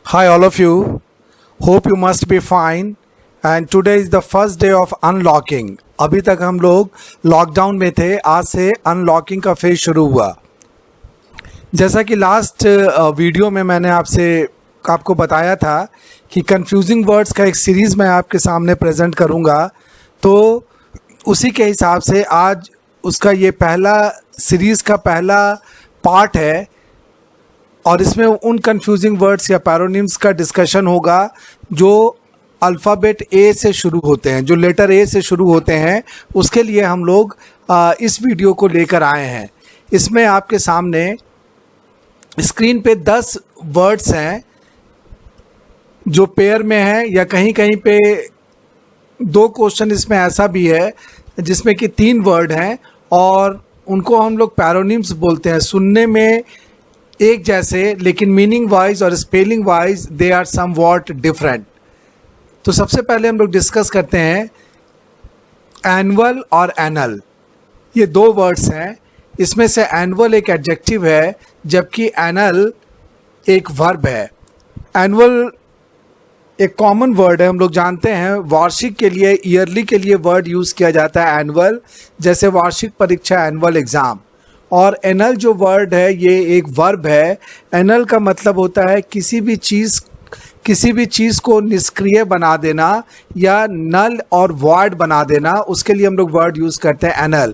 Hi, all of you. Hope you must be fine. And today is the first day of unlocking. अभी तक हम लोग lockdown में थे, आज से अनलॉकिंग का फेज शुरू हुआ। जैसा कि लास्ट वीडियो में मैंने आपको बताया था कि कंफ्यूजिंग वर्ड्स का एक सीरीज़ मैं आपके सामने प्रेजेंट करूंगा, तो उसी के हिसाब से आज उसका ये पहला सीरीज़ का पहला पार्ट है और इसमें उन कंफ्यूजिंग वर्ड्स या पैरोनिम्स का डिस्कशन होगा जो अल्फ़ाबेट ए से शुरू होते हैं, जो लेटर ए से शुरू होते हैं। उसके लिए हम लोग इस वीडियो को लेकर आए हैं। इसमें आपके सामने स्क्रीन पे 10 वर्ड्स हैं जो पेयर में हैं, या कहीं कहीं पे 2 क्वेश्चन इसमें ऐसा भी है जिसमें कि 3 वर्ड हैं और उनको हम लोग पैरोनिम्स बोलते हैं। सुनने में एक जैसे लेकिन मीनिंग वाइज और spelling wise they are somewhat different. तो सबसे पहले हम लोग डिस्कस करते हैं एनुअल और एनल। ये 2 वर्ड्स हैं। इसमें से एनुअल एक एडजेक्टिव है जबकि एनल एक वर्ब है। एनुअल एक कॉमन वर्ड है, हम लोग जानते हैं। वार्षिक के लिए, ईयरली के लिए वर्ड यूज़ किया जाता है एनुअल, जैसे वार्षिक परीक्षा एनुअल एग्ज़ाम। और एनल जो वर्ड है ये एक वर्ब है। एनल का मतलब होता है किसी भी चीज़ को निष्क्रिय बना देना या नल और वॉइड बना देना, उसके लिए हम लोग वर्ड यूज़ करते हैं एनल।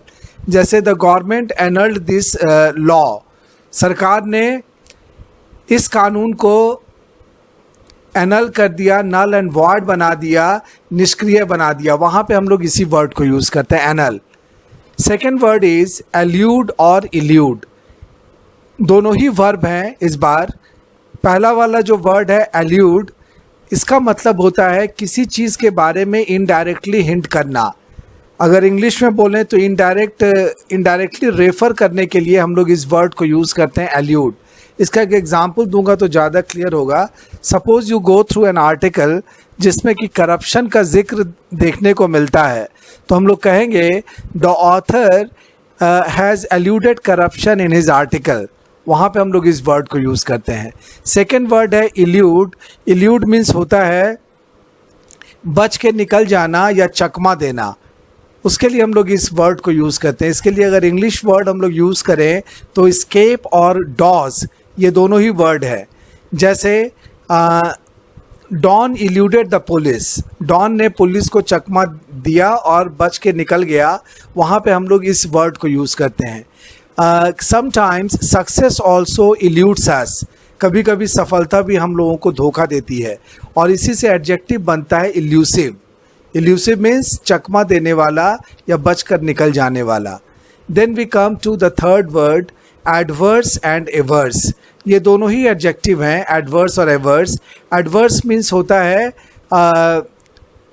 जैसे द गवर्नमेंट एनल्ड दिस लॉ, सरकार ने इस कानून को एनल कर दिया, नल एंड वॉइड बना दिया, निष्क्रिय बना दिया। वहाँ पे हम लोग इसी वर्ड को यूज़ करते हैं anal. Second word is allude और इल्यूड। दोनों ही वर्ब हैं इस बार। पहला वाला जो वर्ड है एल्यूड, इसका मतलब होता है किसी चीज़ के बारे में इनडायरेक्टली हिंट करना। अगर इंग्लिश में बोलें तो इनडायरेक्टली रेफर करने के लिए हम लोग इस वर्ड को यूज़ करते हैं एल्यूड। इसका एक एग्जाम्पल दूंगा तो ज़्यादा क्लियर होगा। Suppose you go through an article जिसमें कि करप्शन का जिक्र देखने को मिलता है, तो हम लोग कहेंगे the author has alluded corruption in his article. वहाँ पे हम लोग इस वर्ड को यूज़ करते हैं। सेकेंड वर्ड है इल्यूड। इल्यूड मीन्स होता है बच के निकल जाना या चकमा देना। उसके लिए हम लोग इस वर्ड को यूज़ करते हैं। इसके लिए अगर इंग्लिश वर्ड हम लोग यूज़ करें तो एस्केप और डॉज, ये दोनों ही वर्ड है। जैसे डॉन इल्यूडेड द पुलिस, डॉन ने पुलिस को चकमा दिया और बच के निकल गया, वहाँ पे हम लोग इस वर्ड को यूज़ करते हैं। समटाइम्स सक्सेस ऑल्सो इल्यूड्स अस, कभी कभी सफलता भी हम लोगों को धोखा देती है और इसी से एडजेक्टिव बनता है इल्यूसिव। इल्यूसिव मीन्स चकमा देने वाला या बच कर निकल जाने वाला। Then we come to the third word adverse and averse. ये दोनों ही एडजेक्टिव हैं, एडवर्स और एवर्स। एडवर्स मीन्स होता है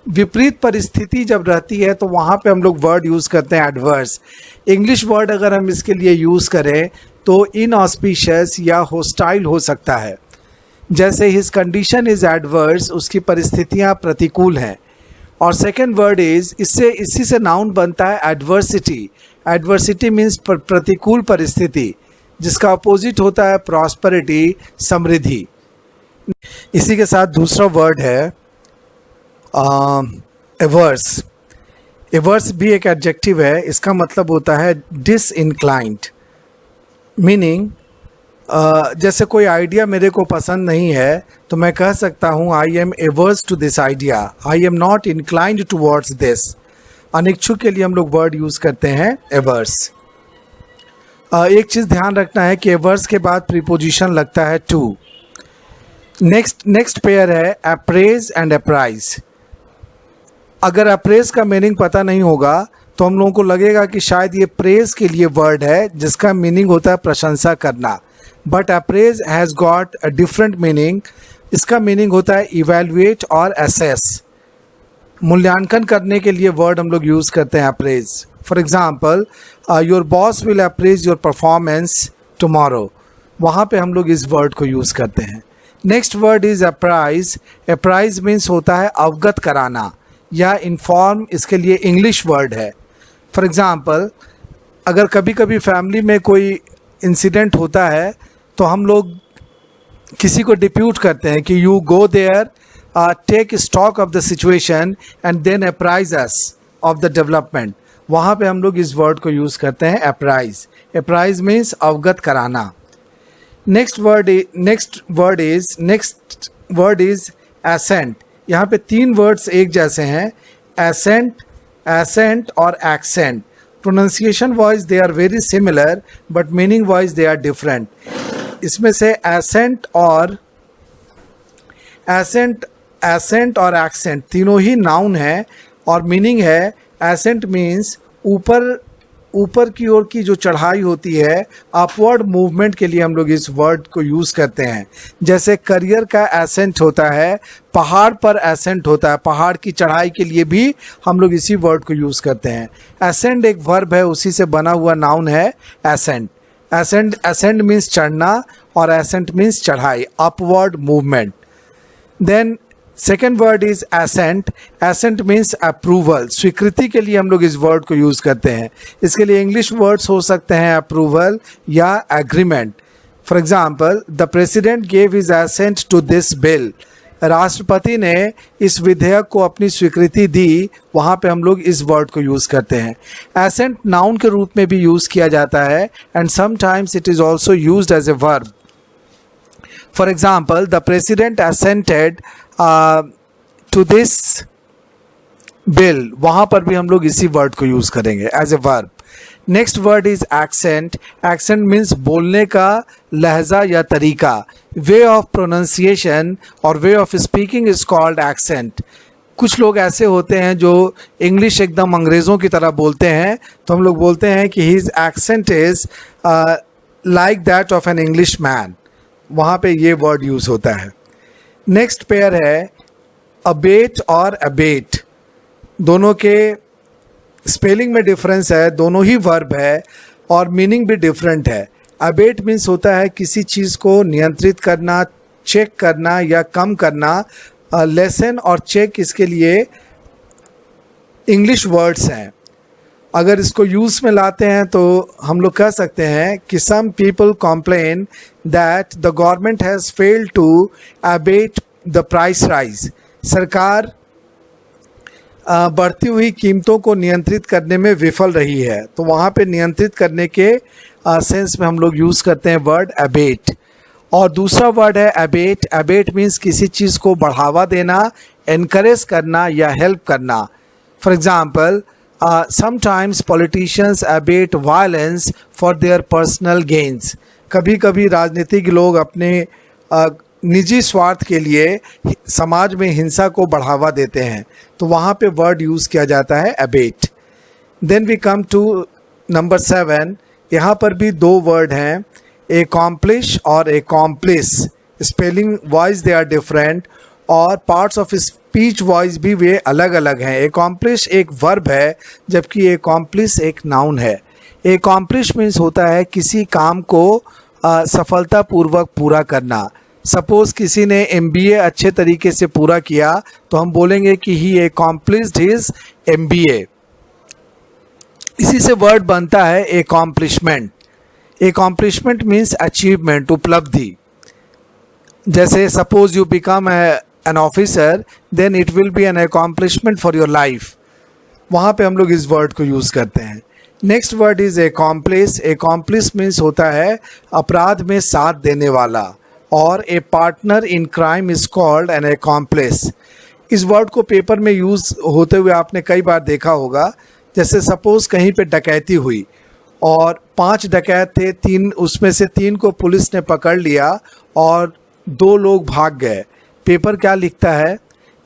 विपरीत परिस्थिति जब रहती है तो वहाँ पे हम लोग वर्ड यूज़ करते हैं एडवर्स। इंग्लिश वर्ड अगर हम इसके लिए यूज़ करें तो इनऑस्पिशियस या होस्टाइल हो सकता है। जैसे हिज कंडीशन इज़ एडवर्स, उसकी परिस्थितियाँ प्रतिकूल हैं। और सेकेंड वर्ड इज़, इसी से नाउन बनता है एडवर्सिटी। एडवर्सिटी मीन्स प्रतिकूल परिस्थिति, जिसका अपोजिट होता है प्रॉस्पेरिटी, समृद्धि। इसी के साथ दूसरा वर्ड है एवर्स। एवर्स भी एक एडजेक्टिव है। इसका मतलब होता है डिसइंक्लाइंड, मीनिंग जैसे कोई आइडिया मेरे को पसंद नहीं है तो मैं कह सकता हूँ I am averse to this idea, I am not inclined towards this. अनिच्छुक के लिए हम लोग वर्ड यूज़ करते हैं एवर्स। एक चीज़ ध्यान रखना है कि एवर्स के बाद प्रीपोजिशन लगता है टू। नेक्स्ट पेयर है अप्रेज एंड अप्राइज। अगर अप्रेज का मीनिंग पता नहीं होगा तो हम लोगों को लगेगा कि शायद ये प्रेज के लिए वर्ड है जिसका मीनिंग होता है प्रशंसा करना, but apprise has got a different meaning. इसका मीनिंग होता है इवेल्युएट और असेस। मूल्यांकन करने के लिए वर्ड हम लोग यूज़ करते हैं apprise. For example your boss will apprise your performance tomorrow, वहाँ पे हम लोग इस वर्ड को यूज़ करते हैं। Next word is apprise. Apprise means होता है अवगत कराना या इन्फॉर्म, इसके लिए इंग्लिश वर्ड है। फॉर एग्ज़ाम्पल अगर कभी कभी फैमिली में कोई इंसिडेंट होता है तो हम लोग किसी को डिप्यूट करते हैं कि you go there, take stock of the situation and then apprise us of the development, वहाँ पे हम लोग इस वर्ड को यूज़ करते हैं अप्राइज. अप्राइज मीन्स अवगत कराना. Next word is ascent. यहाँ पे तीन वर्ड्स एक जैसे हैं, एसेंट और accent. Pronunciation wise they are very similar but meaning wise they are different. इसमें से एसेंट और एक्सेंट तीनों ही नाउन है और मीनिंग है. एसेंट मीन्स ऊपर की ओर की जो चढ़ाई होती है, अपवर्ड मूवमेंट के लिए हम लोग इस वर्ड को यूज़ करते हैं. जैसे करियर का एसेंट होता है, पहाड़ पर एसेंट होता है, पहाड़ की चढ़ाई के लिए भी हम लोग इसी वर्ड को यूज़ करते हैं. एसेंट एक वर्ब है, उसी से बना हुआ नाउन है एसेंट. एसेंट मीन्स चढ़ना और एसेंट मीन्स चढ़ाई, upward movement. Then second word is assent. Assent means approval, स्वीकृति के लिए हम लोग इस वर्ड को यूज़ करते हैं. इसके लिए इंग्लिश वर्ड्स हो सकते हैं अप्रूवल या agreement. For example, the president gave his assent to this bill. राष्ट्रपति ने इस विधेयक को अपनी स्वीकृति दी, वहाँ पे हम लोग इस वर्ड को यूज़ करते हैं. एसेंट नाउन के रूप में भी यूज़ किया जाता है and sometimes it is also used as a verb. For example, the president assented to this bill, वहाँ पर भी हम लोग इसी वर्ड को यूज़ करेंगे as a verb. Next word is accent. Accent means बोलने का लहजा या तरीका. वे ऑफ प्रोनाउंसिएशन और way of speaking is called accent. कुछ लोग ऐसे होते हैं जो इंग्लिश एकदम अंग्रेज़ों की तरह बोलते हैं, तो हम लोग बोलते हैं कि his accent is like that of an English man. वहाँ पे ये वर्ड यूज़ होता है. नेक्स्ट पेयर है अबेट और अबेट. दोनों के स्पेलिंग में डिफरेंस है, दोनों ही वर्ब है और मीनिंग भी डिफरेंट है. अबेट मीन्स होता है किसी चीज़ को नियंत्रित करना, चेक करना या कम करना. लेसन और चेक इसके लिए इंग्लिश वर्ड्स हैं. अगर इसको यूज़ में लाते हैं तो हम लोग कह सकते हैं कि some people complain that the government has failed to abate the price rise. सरकार बढ़ती हुई कीमतों को नियंत्रित करने में विफल रही है, तो वहाँ पे नियंत्रित करने के सेंस में हम लोग यूज़ करते हैं वर्ड अबेट. और दूसरा वर्ड है अबेट. अबेट मीन्स किसी चीज़ को बढ़ावा देना, एनकरेज करना या हेल्प करना. For example, sometimes politicians abate violence for their personal gains. कभी कभी राजनीतिक लोग अपने निजी स्वार्थ के लिए समाज में हिंसा को बढ़ावा देते हैं, तो वहाँ पे वर्ड यूज़ किया जाता है abate. Then we come to number 7. यहाँ पर भी दो वर्ड हैं, accomplish और accomplice. Spelling wise they are different और पार्ट्स ऑफ स्पीच वाइज भी वे अलग अलग हैं. एकॉम्प्लिश एक वर्ब है जबकि एकॉम्प्लिस एक नाउन है. एकॉम्प्लिश मीन्स होता है किसी काम को सफलतापूर्वक पूरा करना. सपोज़ किसी ने MBA अच्छे तरीके से पूरा किया तो हम बोलेंगे कि ही एकॉम्प्लिश्ड हिज MBA. इसी से वर्ड बनता है एकॉम्प्लिशमेंट. एकॉम्प्लिशमेंट मीन्स अचीवमेंट, उपलब्धि. जैसे suppose you become an officer then it will be an accomplishment for your life. वहाँ पे हम लोग इस वर्ड को यूज़ करते हैं. Next word is accomplice. Accomplice means होता है अपराध में साथ देने वाला और a partner in crime is called an accomplice. इस वर्ड को पेपर में यूज़ होते हुए आपने कई बार देखा होगा. जैसे सपोज़ कहीं पे डकैती हुई और 5 डकैत थे, 3 उसमें से 3 को पुलिस ने पकड़ लिया और 2 लोग भाग गए. पेपर क्या लिखता है?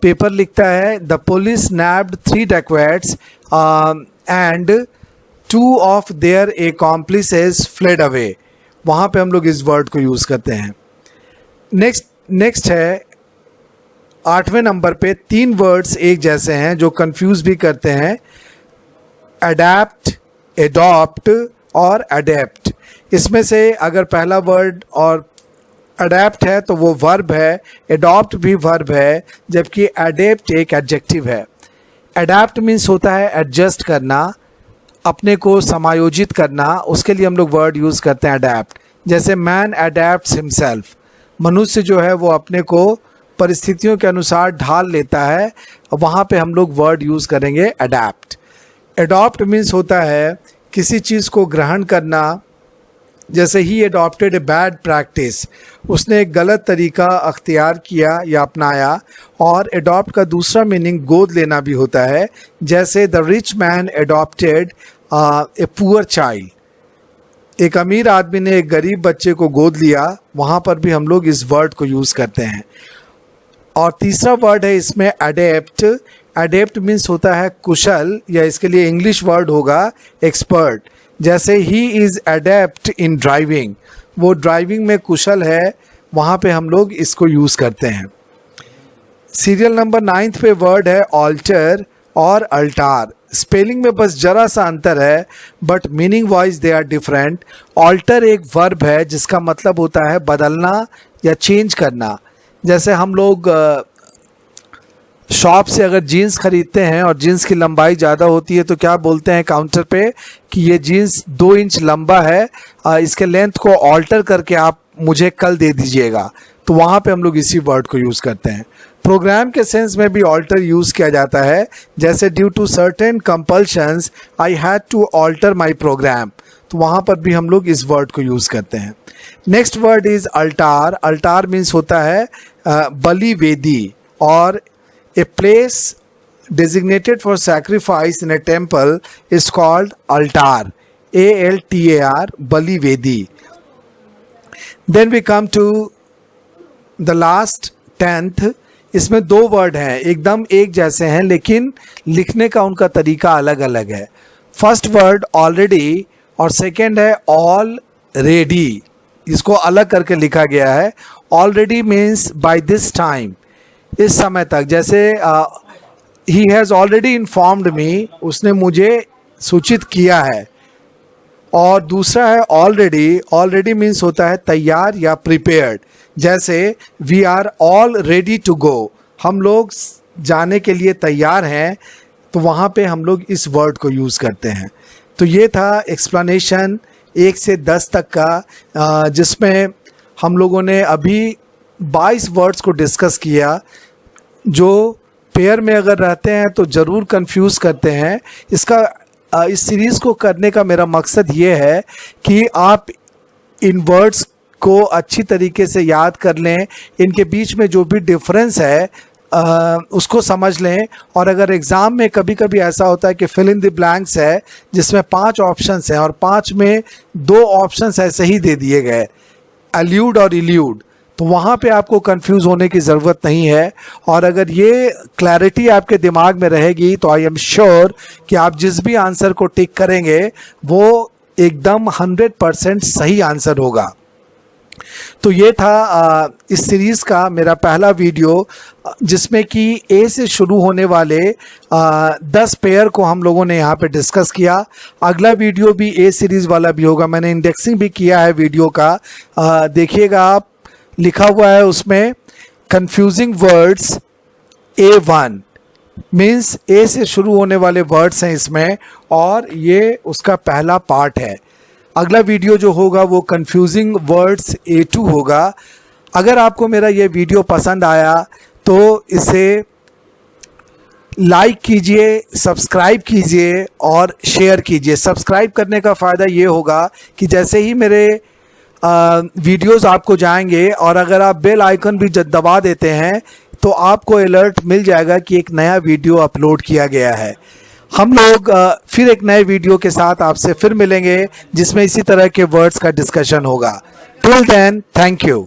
पेपर लिखता है the police nabbed 3 dacoits and 2 of their accomplices fled away. वहाँ पे हम लोग इस वर्ड को यूज़ करते हैं. नेक्स्ट है 8वें नंबर पे 3 वर्ड्स एक जैसे हैं जो कंफ्यूज भी करते हैं. अडैप्ट, एडॉप्ट और अडेप्ट. इसमें से अगर पहला वर्ड और अडेप्ट है तो वो वर्ब है, एडॉप्ट भी वर्ब है, जबकि अडेप्ट एक एडजेक्टिव है. अडेप्ट मीन्स होता है एडजस्ट करना, अपने को समायोजित करना. उसके लिए हम लोग वर्ड यूज़ करते हैं अडेप्ट. जैसे मैन अडेप्ट्स हिमसेल्फ, मनुष्य जो है वो अपने को परिस्थितियों के अनुसार ढाल लेता है, वहाँ पे हम लोग वर्ड यूज़ करेंगे अडैप्ट। अडॉप्ट मीन्स होता है किसी चीज़ को ग्रहण करना, जैसे ही अडॉप्टेड ए बैड प्रैक्टिस, उसने एक गलत तरीका अख्तियार किया या अपनाया। और अडॉप्ट का दूसरा मीनिंग गोद लेना भी होता है, जैसे the rich man adopted a poor child, एक अमीर आदमी ने एक गरीब बच्चे को गोद लिया, वहाँ पर भी हम लोग इस वर्ड को यूज़ करते हैं। और तीसरा वर्ड है इसमें अडेप्ट। अडेप्ट मीन्स होता है कुशल, या इसके लिए इंग्लिश वर्ड होगा एक्सपर्ट। जैसे he is adapt in driving, वो ड्राइविंग में कुशल है, वहाँ पे हम लोग इसको यूज़ करते हैं। सीरियल नंबर 9 पे वर्ड है ऑल्टर और अल्टार। स्पेलिंग में बस जरा सा अंतर है, but meaning wise they are different. Alter एक वर्ब है जिसका मतलब होता है बदलना या चेंज करना। जैसे हम लोग शॉप से अगर जीन्स खरीदते हैं और जीन्स की लंबाई ज़्यादा होती है तो क्या बोलते हैं काउंटर पे कि ये जीन्स 2 इंच लंबा है, इसके लेंथ को ऑल्टर करके आप मुझे कल दे दीजिएगा। तो वहाँ पे हम लोग इसी वर्ड को यूज़ करते हैं। प्रोग्राम के सेंस में भी ऑल्टर यूज़ किया जाता है, जैसे due to certain compulsions I had to alter my program, तो वहाँ पर भी हम लोग इस वर्ड को यूज़ करते हैं। Next word is Alt. Alt means होता है बलि वेदी, और a place designated for sacrifice in a temple is called altar, A-L-T-A-R, Bali Vedi. Then we come to the last 10th. इसमें 2 वर्ड हैं, एकदम एक जैसे हैं लेकिन लिखने का उनका तरीका अलग अलग है। फर्स्ट वर्ड ऑलरेडी और सेकेंड है ऑल रेडी, इसको अलग करके लिखा गया है। Already means by this time, इस समय तक, जैसे ही हैज़ ऑलरेडी इन्फॉर्म्ड मी, उसने मुझे सूचित किया है। और दूसरा है ऑलरेडी। ऑलरेडी मीन्स होता है तैयार या प्रिपेयर्ड, जैसे we are all ready to go, हम लोग जाने के लिए तैयार हैं, तो वहाँ पे हम लोग इस वर्ड को यूज़ करते हैं। तो ये था एक्सप्लेनेशन 1 से 10 तक का, जिसमें हम लोगों ने अभी 22 वर्ड्स को डिस्कस किया, जो पेयर में अगर रहते हैं तो ज़रूर कंफ्यूज करते हैं। इस सीरीज़ को करने का मेरा मकसद ये है कि आप इन वर्ड्स को अच्छी तरीके से याद कर लें, इनके बीच में जो भी डिफरेंस है उसको समझ लें। और अगर एग्ज़ाम में कभी कभी ऐसा होता है कि फिल इन द ब्लैंक्स है जिसमें 5 ऑप्शंस हैं और 5 में 2 ऑप्शंस ऐसे ही दे दिए गए, एल्यूड और इल्यूड, तो वहाँ पे आपको कंफ्यूज होने की ज़रूरत नहीं है। और अगर ये क्लैरिटी आपके दिमाग में रहेगी तो आई एम श्योर कि आप जिस भी आंसर को टिक करेंगे वो एकदम 100% सही आंसर होगा। तो ये था इस सीरीज़ का मेरा पहला वीडियो, जिसमें कि ए से शुरू होने वाले 10 पेयर को हम लोगों ने यहाँ पे डिस्कस किया। अगला वीडियो भी ए सीरीज़ वाला भी होगा, मैंने इंडेक्सिंग भी किया है वीडियो का, देखिएगा आप, लिखा हुआ है उसमें कंफ्यूजिंग वर्ड्स A1 मीन्स ए से शुरू होने वाले वर्ड्स हैं इसमें, और ये उसका पहला पार्ट है। अगला वीडियो जो होगा वो कंफ्यूजिंग वर्ड्स A2 होगा। अगर आपको मेरा ये वीडियो पसंद आया तो इसे लाइक कीजिए, सब्सक्राइब कीजिए और शेयर कीजिए। सब्सक्राइब करने का फ़ायदा ये होगा कि जैसे ही मेरे वीडियोस आपको जाएंगे, और अगर आप बेल आइकन भी दबा देते हैं तो आपको अलर्ट मिल जाएगा कि एक नया वीडियो अपलोड किया गया है। हम लोग फिर एक नए वीडियो के साथ आपसे फिर मिलेंगे जिसमें इसी तरह के वर्ड्स का डिस्कशन होगा। Till then, thank you.